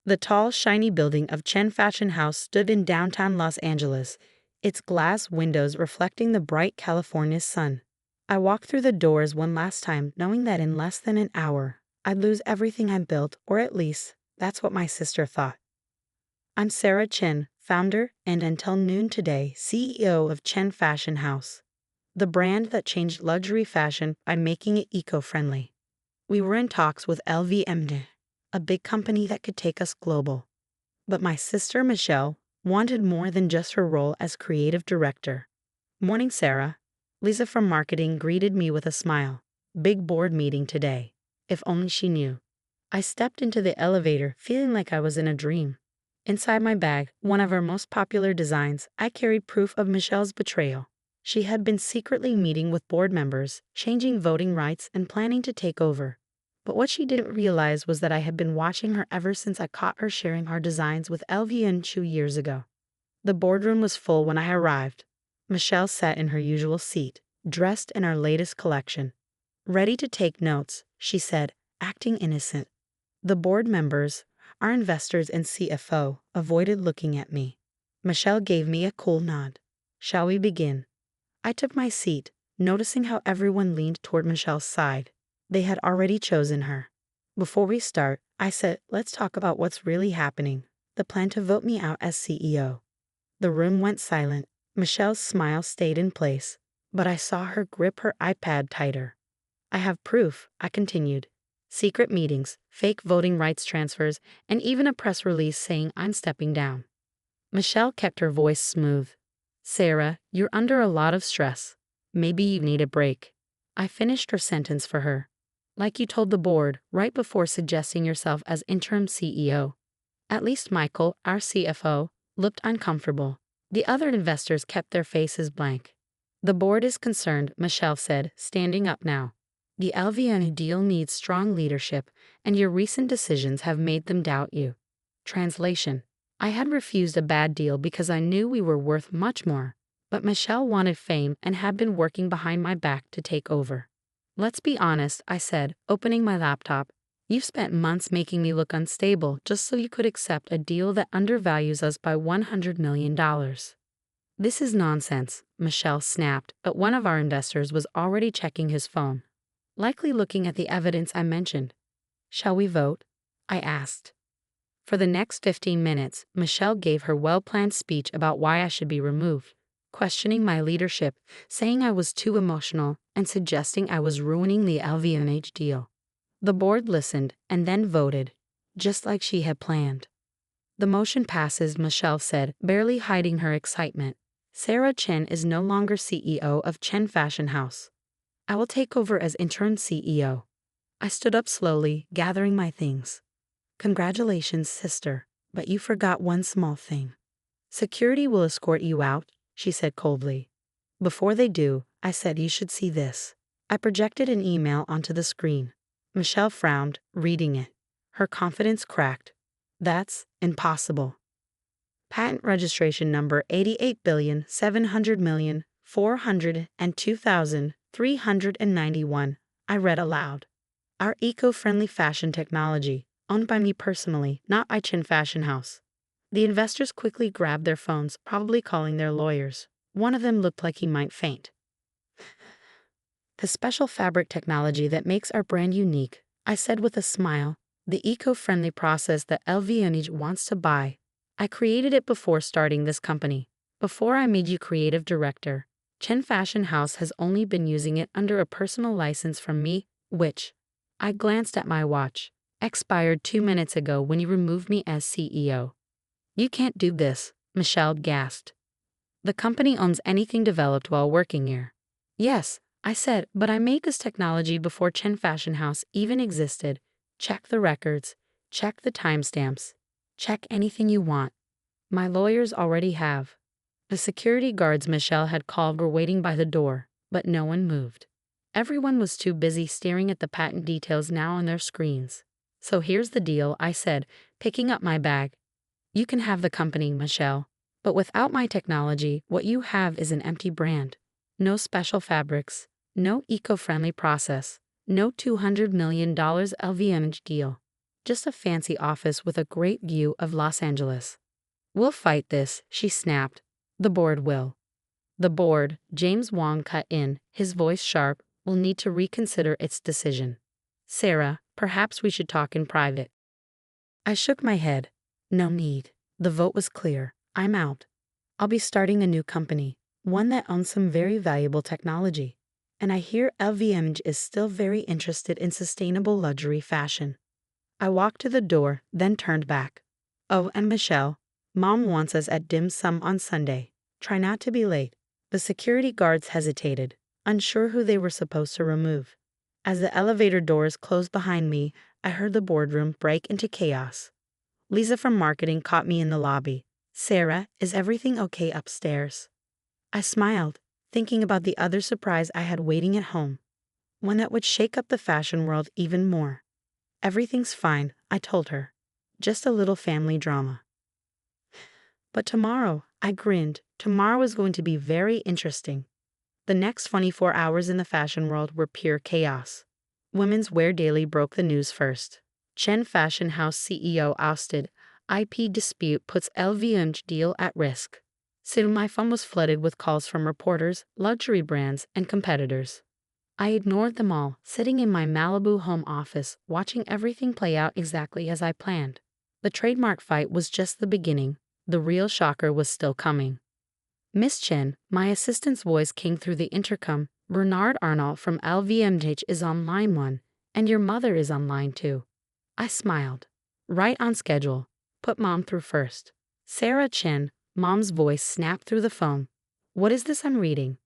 The tall, shiny building of Chen Fashion House stood in downtown Los Angeles, its glass windows reflecting the bright California sun. I walked through the doors one last time, knowing that in less than an hour, I'd lose everything I built, or at least, that's what my sister thought. I'm Sarah Chen, founder and until noon today, CEO of Chen Fashion House, the brand that changed luxury fashion by making it eco-friendly. We were in talks with LVMH, a big company that could take us global. But my sister Michelle wanted more than just her role as creative director. Morning, Sarah. Lisa from marketing greeted me with a smile. Big board meeting today. If only she knew. I stepped into the elevator feeling like I was in a dream. Inside my bag, one of our most popular designs, I carried proof of Michelle's betrayal. She had been secretly meeting with board members, changing voting rights, and planning to take over. But what she didn't realize was that I had been watching her ever since I caught her sharing our designs with LVMH 2 years ago. The boardroom was full when I arrived. Michelle sat in her usual seat, dressed in our latest collection. Ready to take notes, she said, acting innocent. The board members, our investors and CFO, avoided looking at me. Michelle gave me a cool nod. Shall we begin? I took my seat, noticing how everyone leaned toward Michelle's side. They had already chosen her. Before we start, I said, let's talk about what's really happening. The plan to vote me out as CEO. The room went silent. Michelle's smile stayed in place, but I saw her grip her iPad tighter. I have proof, I continued. Secret meetings, fake voting rights transfers, and even a press release saying I'm stepping down. Michelle kept her voice smooth. Sarah, you're under a lot of stress. Maybe you need a break. I finished her sentence for her. Like you told the board, right before suggesting yourself as interim CEO. At least Michael, our CFO, looked uncomfortable. The other investors kept their faces blank. The board is concerned, Michelle said, standing up now. The LVMH deal needs strong leadership, and your recent decisions have made them doubt you. Translation. I had refused a bad deal because I knew we were worth much more, but Michelle wanted fame and had been working behind my back to take over. Let's be honest, I said, opening my laptop. You've spent months making me look unstable just so you could accept a deal that undervalues us by $100 million. This is nonsense, Michelle snapped, but one of our investors was already checking his phone, likely looking at the evidence I mentioned. Shall we vote? I asked. For the next 15 minutes, Michelle gave her well-planned speech about why I should be removed, questioning my leadership, saying I was too emotional, and suggesting I was ruining the LVMH deal. The board listened and then voted, just like she had planned. The motion passes, Michelle said, barely hiding her excitement. Sarah Chen is no longer CEO of Chen Fashion House. I will take over as interim CEO. I stood up slowly, gathering my things. Congratulations, sister, but you forgot one small thing. Security will escort you out, she said coldly. Before they do, I said you should see this. I projected an email onto the screen. Michelle frowned, reading it. Her confidence cracked. That's impossible. Patent registration number 88,700,402,391. I read aloud. Our eco-friendly fashion technology, owned by me personally, not by Chen Fashion House. The investors quickly grabbed their phones, probably calling their lawyers. One of them looked like he might faint. The special fabric technology that makes our brand unique, I said with a smile, the eco-friendly process that LVMH wants to buy. I created it before starting this company. Before I made you creative director, Chen Fashion House has only been using it under a personal license from me, which, I glanced at my watch, expired 2 minutes ago when you removed me as CEO. You can't do this, Michelle gasped. The company owns anything developed while working here. Yes, I said, but I made this technology before Chen Fashion House even existed. Check the records, check the timestamps, check anything you want. My lawyers already have. The security guards Michelle had called were waiting by the door, but no one moved. Everyone was too busy staring at the patent details now on their screens. So here's the deal, I said, picking up my bag. You can have the company, Michelle. But without my technology, what you have is an empty brand. No special fabrics, no eco-friendly process, no $200 million LVMH deal. Just a fancy office with a great view of Los Angeles. We'll fight this, she snapped. The board will. The board, James Wong cut in, his voice sharp, will need to reconsider its decision. Sarah, perhaps we should talk in private. I shook my head. No need. The vote was clear. I'm out. I'll be starting a new company, one that owns some very valuable technology. And I hear LVMH is still very interested in sustainable luxury fashion. I walked to the door, then turned back. Oh, and Michelle, Mom wants us at dim sum on Sunday. Try not to be late. The security guards hesitated, unsure who they were supposed to remove. As the elevator doors closed behind me, I heard the boardroom break into chaos. Lisa from marketing caught me in the lobby. Sarah, is everything okay upstairs? I smiled, thinking about the other surprise I had waiting at home, one that would shake up the fashion world even more. Everything's fine, I told her. Just a little family drama. But tomorrow, I grinned, tomorrow is going to be very interesting. The next 24 hours in the fashion world were pure chaos. Women's Wear Daily broke the news first. Chen Fashion House CEO ousted. IP dispute puts LVMH deal at risk. Soon my phone was flooded with calls from reporters, luxury brands, and competitors. I ignored them all, sitting in my Malibu home office, watching everything play out exactly as I planned. The trademark fight was just the beginning. The real shocker was still coming. Miss Chen, my assistant's voice came through the intercom. Bernard Arnault from LVMH is on line 1, and your mother is on line 2. I smiled. Right on schedule. Put Mom through first. Sarah Chen, Mom's voice snapped through the phone. What is this I'm reading?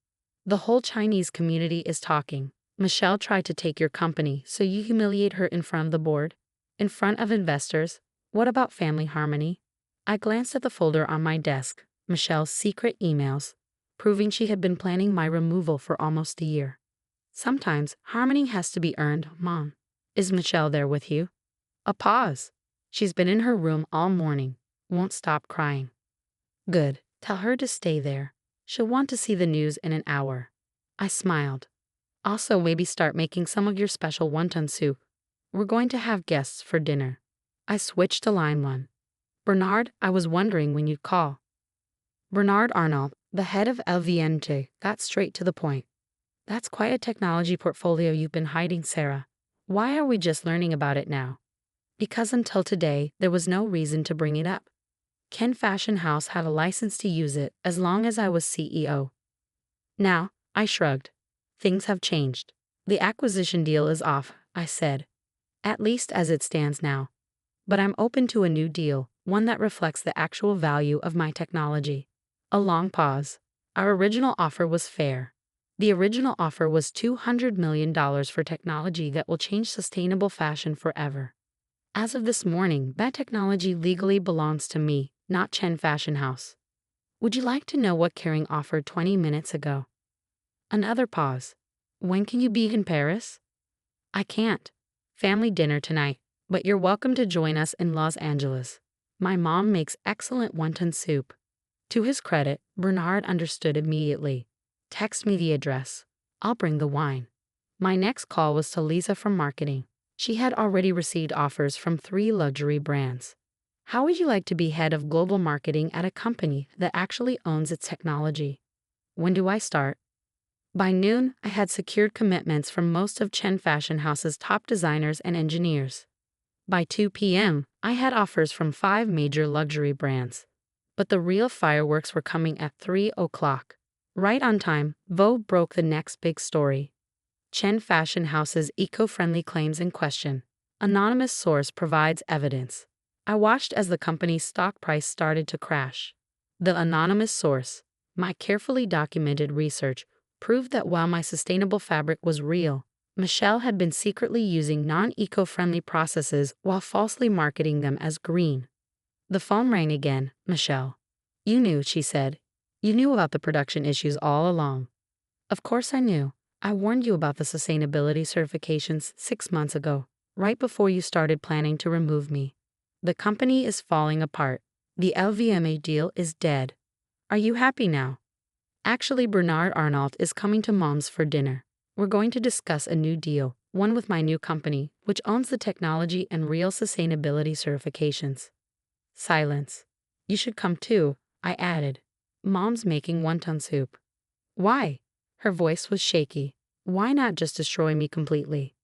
The whole Chinese community is talking. Michelle tried to take your company, so you humiliate her in front of the board? In front of investors? What about family harmony? I glanced at the folder on my desk. Michelle's secret emails, proving she had been planning my removal for almost a year. Sometimes harmony has to be earned, Mom. Is Michelle there with you? A pause. She's been in her room all morning. Won't stop crying. Good. Tell her to stay there. She'll want to see the news in an hour. I smiled. Also, maybe start making some of your special wonton soup. We're going to have guests for dinner. I switched to line 1. Bernard, I was wondering when you'd call. Bernard Arnault, the head of LVMH, got straight to the point. That's quite a technology portfolio you've been hiding, Sarah. Why are we just learning about it now? Because until today, there was no reason to bring it up. Chen Fashion House had a license to use it as long as I was CEO. Now, I shrugged. Things have changed. The acquisition deal is off, I said. At least as it stands now. But I'm open to a new deal, one that reflects the actual value of my technology. A long pause. Our original offer was fair. The original offer was $200 million for technology that will change sustainable fashion forever. As of this morning, that technology legally belongs to me, not Chen Fashion House. Would you like to know what Kering offered 20 minutes ago? Another pause. When can you be in Paris? I can't. Family dinner tonight, but you're welcome to join us in Los Angeles. My mom makes excellent wonton soup. To his credit, Bernard understood immediately. Text me the address. I'll bring the wine. My next call was to Lisa from marketing. She had already received offers from 3 luxury brands. How would you like to be head of global marketing at a company that actually owns its technology? When do I start? By noon, I had secured commitments from most of Chen Fashion House's top designers and engineers. By 2 p.m., I had offers from 5 major luxury brands. But the real fireworks were coming at 3 o'clock. Right on time, Vogue broke the next big story. Chen Fashion House's eco-friendly claims in question. Anonymous source provides evidence. I watched as the company's stock price started to crash. The anonymous source, my carefully documented research, proved that while my sustainable fabric was real, Michelle had been secretly using non-eco-friendly processes while falsely marketing them as green. The phone rang again. Michelle. You knew, she said. You knew about the production issues all along. Of course I knew. I warned you about the sustainability certifications 6 months ago, right before you started planning to remove me. The company is falling apart. The LVMH deal is dead. Are you happy now? Actually, Bernard Arnault is coming to Mom's for dinner. We're going to discuss a new deal, one with my new company, which owns the technology and real sustainability certifications. Silence. You should come too, I added. Mom's making wonton soup. Why? Her voice was shaky. Why not just destroy me completely?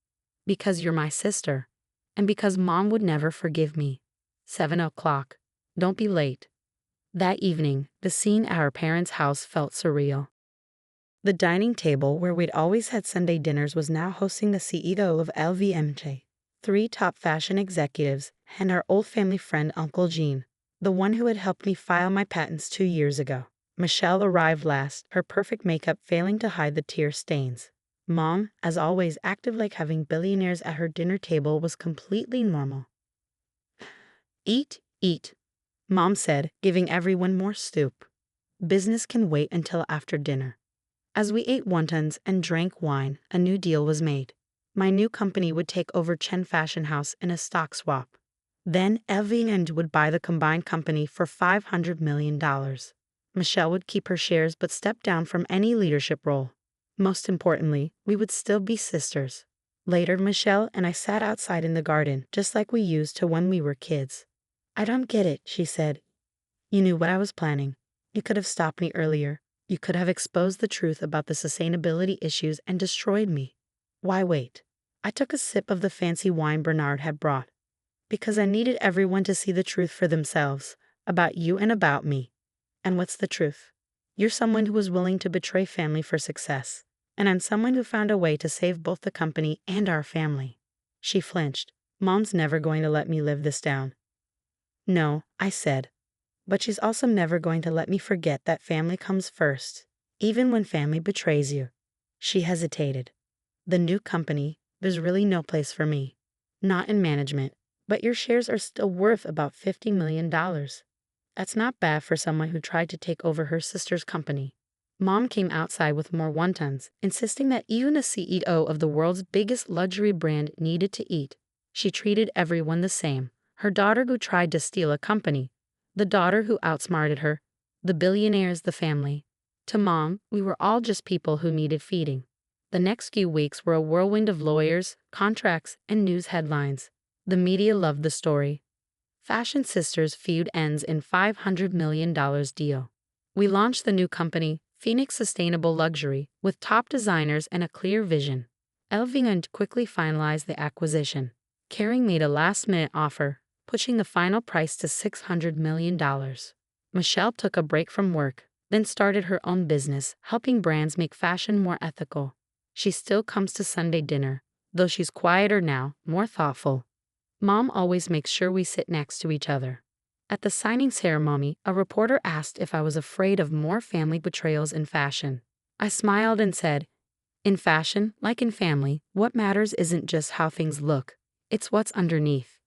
Because you're my sister. And because Mom would never forgive me. 7 o'clock. Don't be late. That evening, the scene at our parents' house felt surreal. The dining table where we'd always had Sunday dinners was now hosting the CEO of LVMH, 3 top fashion executives, and our old family friend Uncle Jean, the one who had helped me file my patents 2 years ago. Michelle arrived last, her perfect makeup failing to hide the tear stains. Mom, as always active like having billionaires at her dinner table, was completely normal. Eat, eat, Mom said, giving everyone more soup. Business can wait until after dinner. As we ate wontons and drank wine, a new deal was made. My new company would take over Chen Fashion House in a stock swap. Then LVMH would buy the combined company for $500 million. Michelle would keep her shares but step down from any leadership role. Most importantly, we would still be sisters. Later, Michelle and I sat outside in the garden, just like we used to when we were kids. I don't get it, she said. You knew what I was planning. You could have stopped me earlier. You could have exposed the truth about the sustainability issues and destroyed me. Why wait? I took a sip of the fancy wine Bernard had brought. Because I needed everyone to see the truth for themselves, about you and about me. And what's the truth? You're someone who was willing to betray family for success. And I'm someone who found a way to save both the company and our family. She flinched. Mom's never going to let me live this down. No, I said. But she's also never going to let me forget that family comes first, even when family betrays you. She hesitated. The new company, there's really no place for me. Not in management, but your shares are still worth about $50 million. That's not bad for someone who tried to take over her sister's company. Mom came outside with more wontons, insisting that even a CEO of the world's biggest luxury brand needed to eat. She treated everyone the same. Her daughter who tried to steal a company, the daughter who outsmarted her, the billionaires, the family. To Mom, we were all just people who needed feeding. The next few weeks were a whirlwind of lawyers, contracts, and news headlines. The media loved the story. Fashion Sisters feud ends in $500 million deal. We launched the new company, Phoenix Sustainable Luxury, with top designers and a clear vision. LVMH quickly finalized the acquisition. Kering made a last-minute offer, pushing the final price to $600 million. Michelle took a break from work, then started her own business, helping brands make fashion more ethical. She still comes to Sunday dinner, though she's quieter now, more thoughtful. Mom always makes sure we sit next to each other. At the signing ceremony, a reporter asked if I was afraid of more family betrayals in fashion. I smiled and said, in fashion, like in family, what matters isn't just how things look, it's what's underneath.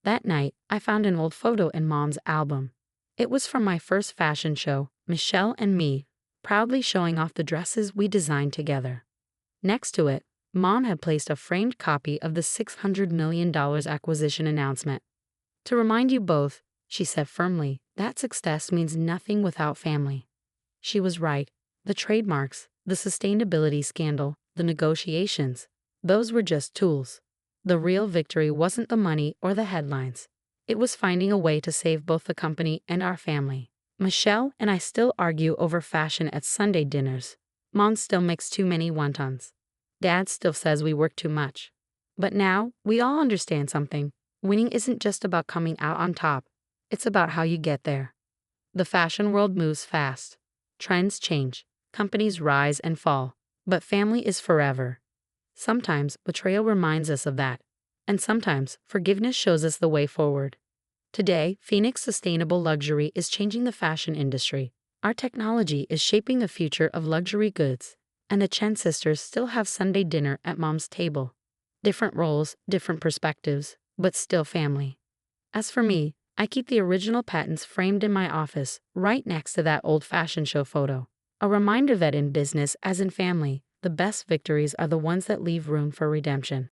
That night, I found an old photo in Mom's album. It was from my first fashion show, Michelle and me, proudly showing off the dresses we designed together. Next to it, Mom had placed a framed copy of the $600 million acquisition announcement. To remind you both, she said firmly, that success means nothing without family. She was right. The trademarks, the sustainability scandal, the negotiations, those were just tools. The real victory wasn't the money or the headlines. It was finding a way to save both the company and our family. Michelle and I still argue over fashion at Sunday dinners. Mom still makes too many wontons. Dad still says we work too much. But now, we all understand something. Winning isn't just about coming out on top. It's about how you get there. The fashion world moves fast. Trends change. Companies rise and fall. But family is forever. Sometimes betrayal reminds us of that. And sometimes forgiveness shows us the way forward. Today, Phoenix Sustainable Luxury is changing the fashion industry. Our technology is shaping the future of luxury goods. And the Chen sisters still have Sunday dinner at Mom's table. Different roles, different perspectives, but still family. As for me, I keep the original patents framed in my office, right next to that old fashion show photo. A reminder that in business, as in family, the best victories are the ones that leave room for redemption.